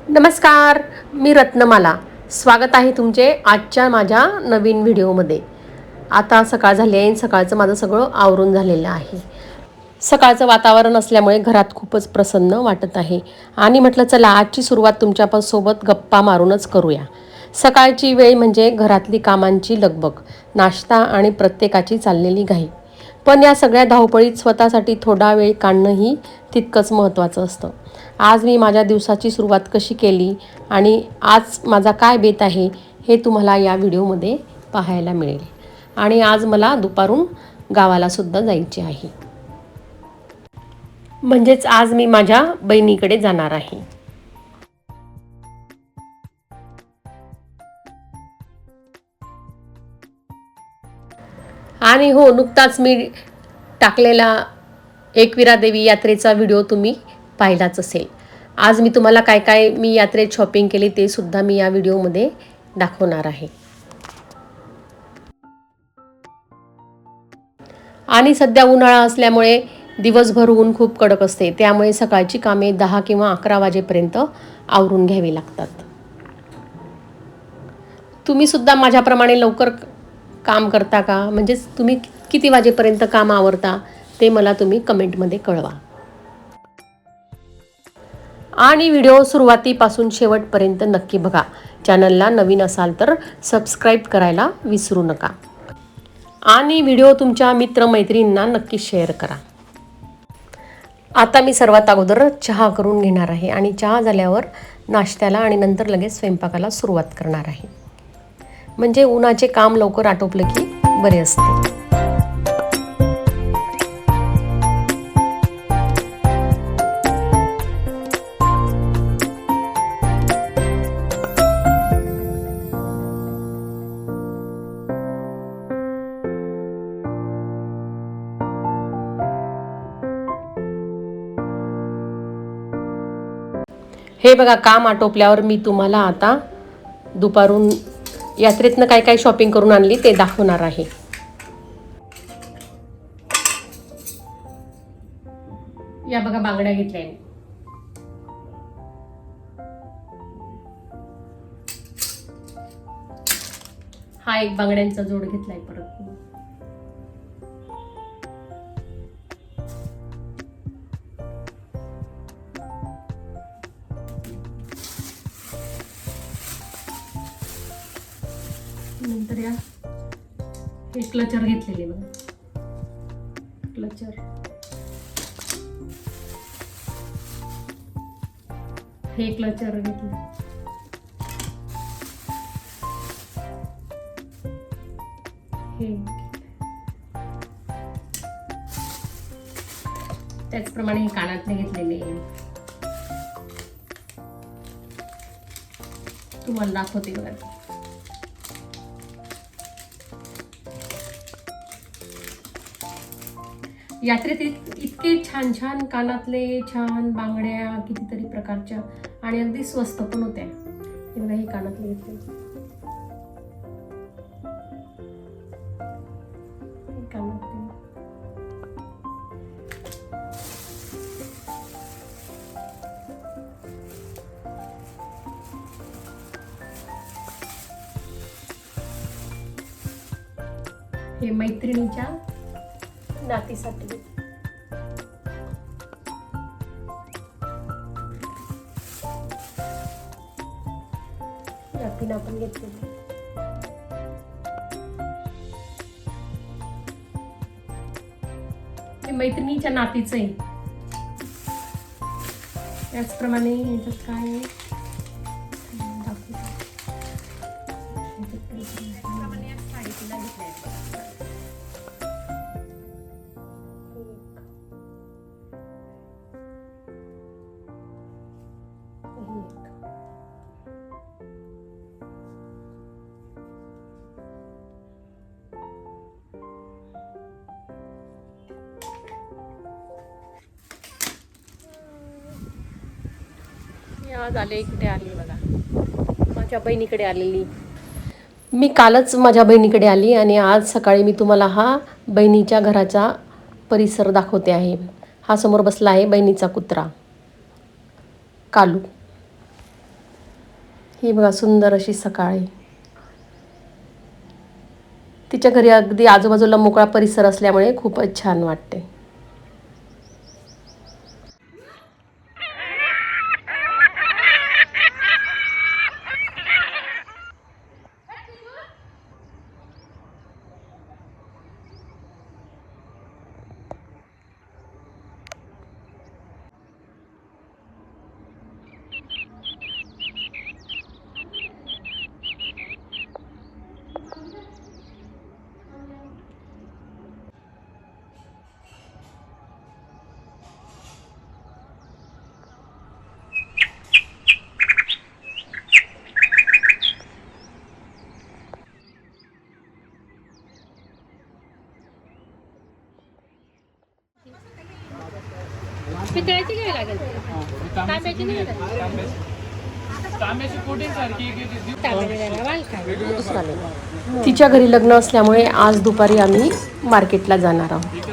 नमस्कार, मी रत्नमाला. स्वागत आहे तुमचे आजच्या माझ्या नवीन व्हिडिओमध्ये. आता सकाळ झाली आहे, सकाळचं माझं सगळं आवरून झालेलं आहे. सकाळचं वातावरण असल्यामुळे घरात खूपच प्रसन्न वाटत आहे आणि म्हटलं चला आजची सुरुवात तुमच्यासोबत गप्पा मारूनच करूया. सकाळची वेळ म्हणजे घरातली कामांची लगबग, नाश्ता आणि प्रत्येकाची चाललेली घाई. पण या सगळ्या धावपळीत स्वतःसाठी थोडा वेळ काढणंही तितकंच महत्त्वाचं असतं. आज मी माझ्या दिवसाची सुरुवात कशी केली आणि आज माझा काय बेत आहे हे तुम्हाला या व्हिडिओमध्ये पाहायला मिळेल. आणि आज मला दुपारून गावालासुद्धा जायचे आहे. म्हणजेच आज मी माझ्या बहिणीकडे जाणार आहे. आणि हो, नुकताच मी टाकलेला एकविरा देवी यात्रेचा व्हिडिओ तुम्ही पाहिलाच असेल. आज मी तुम्हाला काय काय मी यात्रेत शॉपिंग केली ते सुद्धा मी या व्हिडिओमध्ये दाखवणार आहे. आणि सध्या उन्हाळा असल्यामुळे दिवसभर ऊन खूप कडक असते, त्यामुळे सकाळची कामे 10 किंवा 11 वाजेपर्यंत आवरून घ्यावी लागतात. तुम्ही सुद्धा माझ्याप्रमाणे लवकर काम करता का? म्हणजेच तुम्ही किती वाजेपर्यंत काम आवरता ते मला तुम्ही कमेंटमध्ये कळवा. आणि व्हिडिओ सुरुवातीपासून शेवटपर्यंत नक्की बघा. चॅनलला नवीन असाल तर सबस्क्राईब करायला विसरू नका. आणि व्हिडिओ तुमच्या मित्रमैत्रिणींना नक्की शेअर करा. आता मी सर्वात अगोदर चहा करून घेणार आहे आणि चहा झाल्यावर नाश्त्याला आणि नंतर लगेच स्वयंपाकाला सुरुवात करणार आहे. म्हणजे उन्हाचे काम लवकर आटोपले की बरे असते. हे बघा, काम आटोपल्यावर मी तुम्हाला आता दुपारून यात्रेतनं काय काय शॉपिंग करून आणली ते दाखवणार आहे. या बघा, बांगड्या घेतल्या. हा एक बांगड्यांचा जोड घेतलाय परत. नंतर या हे क्लचर घेतलेले बघा, क्लचर. हे क्लचर घेतले. हे त्याचप्रमाणे हे कानातले घेतलेले तुम्हाला दाखवते बघा. यात्रेत इतके छान छान कानातले, छान बांगड्या, कितीतरी प्रकारच्या आणि अगदी स्वस्त पण होत्या. हे बघा, हे कानातले घेतले. हे मैत्रिणीच्या नातीसाठी. पिन आपण घेतलेली. हे मैत्रिणीच्या नातीचं आहे. त्याचप्रमाणे ह्याच्यात काय आहे आज आले इकडे आली बघा, माझ्या बहिणीकडे आलेली. मी कालच माझ्या बहिणीकडे आली आणि आज सकाळी मी तुम्हाला हा बहिणीच्या घराचा परिसर दाखवते आहे. हा समोर बसला आहे बहिणीचा कुत्रा कालू. ही बघा सुंदर अशी सकाळ आहे. तिच्या घरी अगदी आजूबाजूला मोकळा परिसर असल्यामुळे खूपच छान वाटते. पितळाची घ्यावी लागेल. तांब्याची नाही लागेल. तांब्याची कोटिंग सारखी तिच्या घरी लग्न असल्यामुळे आज दुपारी आम्ही मार्केटला जाणार आहोत.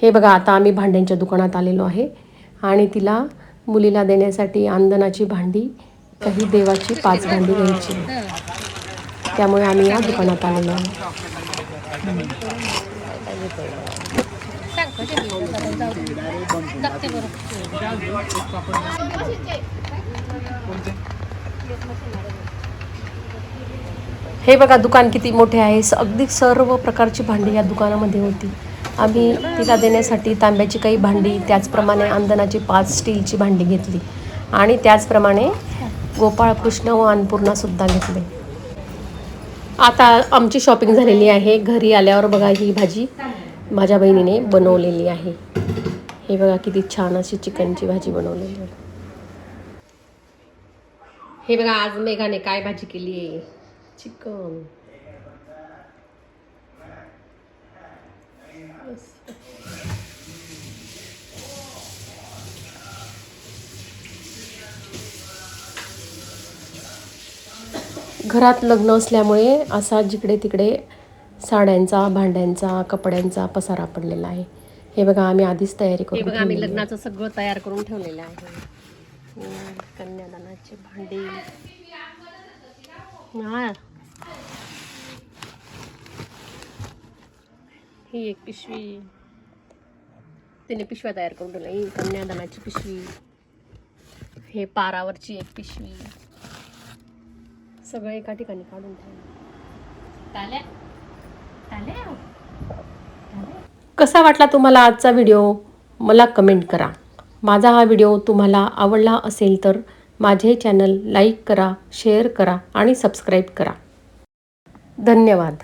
हे बघा आता आम्ही भांड्यांच्या दुकानात आलेलो आहे आणि तिला मुलीला देण्यासाठी अंदनाची भांडी, काही देवाची 5 भांडी घ्यायची, त्यामुळे आम्ही या दुकानात आलेलो आहोत. हे बघा दुकान किती मोठे आहे. अगदी सर्व प्रकारची भांडी या दुकानामध्ये होती. आम्ही तिला देण्यासाठी तांब्याची काही भांडी, त्याचप्रमाणे अंदनाची 5 स्टीलची भांडी घेतली आणि त्याचप्रमाणे गोपाळकृष्ण व अन्नपूर्णासुद्धा घेतले. आता आमची शॉपिंग झालेली आहे. घरी आल्यावर बघा ही भाजी माझ्या बहिणीने बनवलेली आहे. हे बघा किती छान अशी चिकनची भाजी बनवलेली आहे. हे बघा आज मेघाने काय भाजी केली आहे. चिकन. घरात लग्न असल्यामुळे असा जिकडे तिकडे साड्यांचा, भांड्यांचा, कपड्यांचा पसारा पडलेला आहे. हे बघा आम्ही आधीच तयारी करून ठेवलेली आहे. आम्ही लग्नाचं सगळं तयार करून ठेवलेलं आहे. कन्यादानाची भांडी. हा ही एक पिशवी, तिने पिशव्या तयार करून ठेवल्या. ही कन्यादानाची पिशवी, हे पारावरची एक पिशवी, सगळं एका ठिकाणी काढून ठेवलं. कसा वाटला तुम्हाला आजचा व्हिडिओ मला कमेंट करा. माझा हा व्हिडिओ तुम्हाला आवडला असेल तर माझे चॅनल लाईक करा, शेअर करा आणि सबस्क्राईब करा. धन्यवाद.